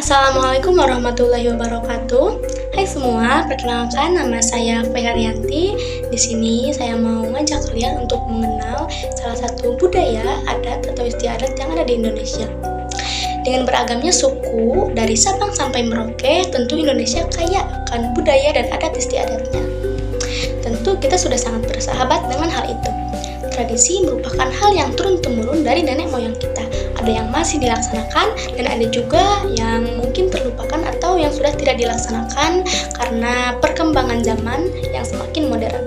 Assalamualaikum warahmatullahi wabarakatuh. Hai semua, perkenalkan nama saya Feharyanti. Di sini saya mau ngajak kalian untuk mengenal salah satu budaya, adat atau istiadat yang ada di Indonesia. Dengan beragamnya suku dari Sabang sampai Merauke, tentu Indonesia kaya akan budaya dan adat istiadatnya. Tentu kita sudah sangat bersahabat dengan hal itu. Tradisi merupakan hal yang turun-temurun dari nenek moyang kita. Ada yang masih dilaksanakan dan ada juga yang mungkin terlupakan atau yang sudah tidak dilaksanakan karena perkembangan zaman yang semakin modern.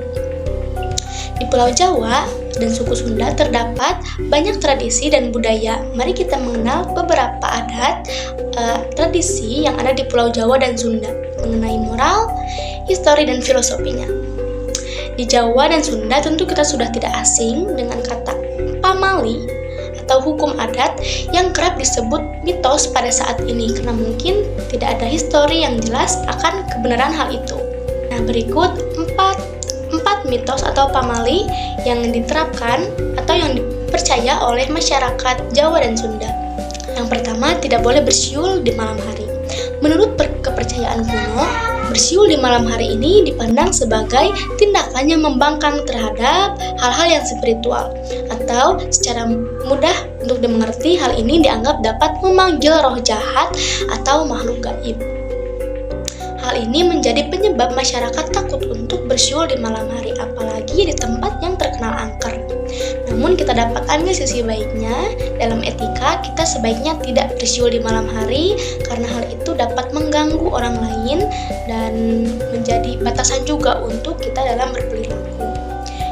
Di Pulau Jawa dan suku Sunda terdapat banyak tradisi dan budaya. Mari kita mengenal beberapa adat, tradisi yang ada di Pulau Jawa dan Sunda mengenai moral, histori, dan filosofinya. Di Jawa dan Sunda tentu kita sudah tidak asing dengan kata pamali atau hukum adat yang kerap disebut mitos pada saat ini karena mungkin tidak ada histori yang jelas akan kebenaran hal itu. Nah, berikut 4 mitos atau pamali yang diterapkan atau yang dipercaya oleh masyarakat Jawa dan Sunda. Yang pertama, tidak boleh bersiul di malam hari. Menurut kepercayaan kuno, bersiul di malam hari ini dipandang sebagai tindakan yang membangkang terhadap hal-hal yang spiritual, atau secara mudah untuk dimengerti, hal ini dianggap dapat memanggil roh jahat atau makhluk gaib. Hal ini menjadi penyebab masyarakat takut untuk bersiul di malam hari, apalagi di tempat yang terkenal angker. Namun kita dapat ambil sisi baiknya. Dalam etika, kita sebaiknya tidak bersiul di malam hari karena hal itu dapat mengganggu orang lain dan menjadi batasan juga untuk kita dalam berperilaku.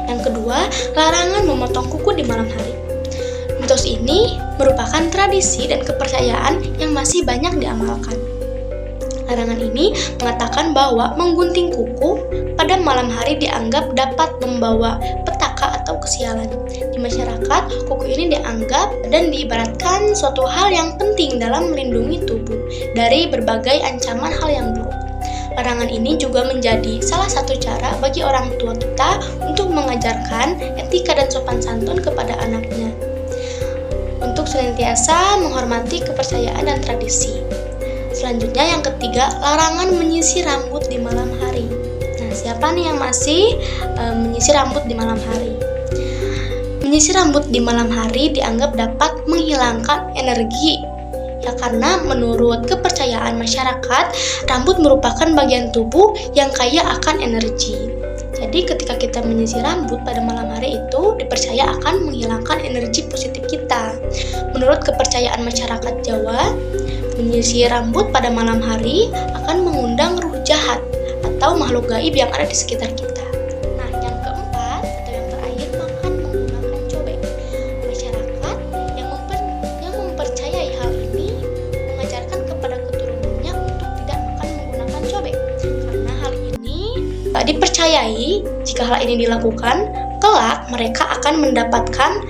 Yang kedua, larangan memotong kuku di malam hari. Mitos ini merupakan tradisi dan kepercayaan yang masih banyak diamalkan. Larangan ini mengatakan bahwa menggunting kuku pada malam hari dianggap dapat membawa petaka atau kesialan. Di masyarakat, kuku ini dianggap dan diibaratkan suatu hal yang penting dalam melindungi tubuh dari berbagai ancaman hal yang buruk. Larangan ini juga menjadi salah satu cara bagi orang tua kita untuk mengajarkan etika dan sopan santun kepada anaknya, untuk senantiasa menghormati kepercayaan dan tradisi. Selanjutnya yang ketiga, larangan menyisir rambut di malam hari. Nah, siapa nih yang masih menyisir rambut di malam hari? Menyisir rambut di malam hari dianggap dapat menghilangkan energi. Ya, karena menurut kepercayaan masyarakat, rambut merupakan bagian tubuh yang kaya akan energi. Jadi ketika kita menyisir rambut pada malam hari itu dipercaya akan menghilangkan energi positif kita. Menurut kepercayaan masyarakat Jawa, menyisir rambut pada malam hari akan mengundang ruh jahat atau makhluk gaib yang ada di sekitar kita. Nah, yang keempat atau yang terakhir, makan menggunakan cobek. Masyarakat yang mempercayai hal ini mengajarkan kepada keturunannya untuk tidak makan menggunakan cobek. Karena hal ini dipercayai jika hal ini dilakukan, kelak mereka akan mendapatkan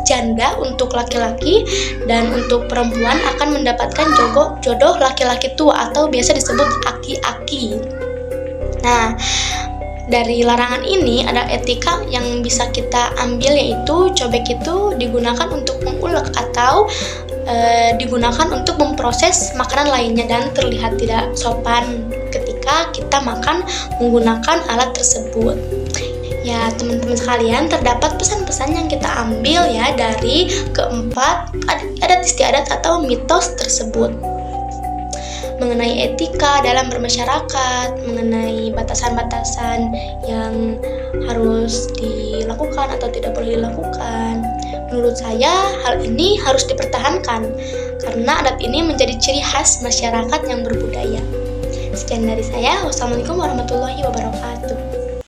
janda untuk laki-laki, dan untuk perempuan akan mendapatkan jodoh laki-laki tua atau biasa disebut aki-aki. Nah, dari larangan ini ada etika yang bisa kita ambil, yaitu cobek itu digunakan untuk mengulek atau digunakan untuk memproses makanan lainnya dan terlihat tidak sopan ketika kita makan menggunakan alat tersebut. Ya, teman-teman sekalian, terdapat pesan-pesan yang kita ambil ya dari keempat adat istiadat atau mitos tersebut. Mengenai etika dalam bermasyarakat, mengenai batasan-batasan yang harus dilakukan atau tidak boleh dilakukan. Menurut saya, hal ini harus dipertahankan karena adat ini menjadi ciri khas masyarakat yang berbudaya. Sekian dari saya. Wassalamualaikum warahmatullahi wabarakatuh.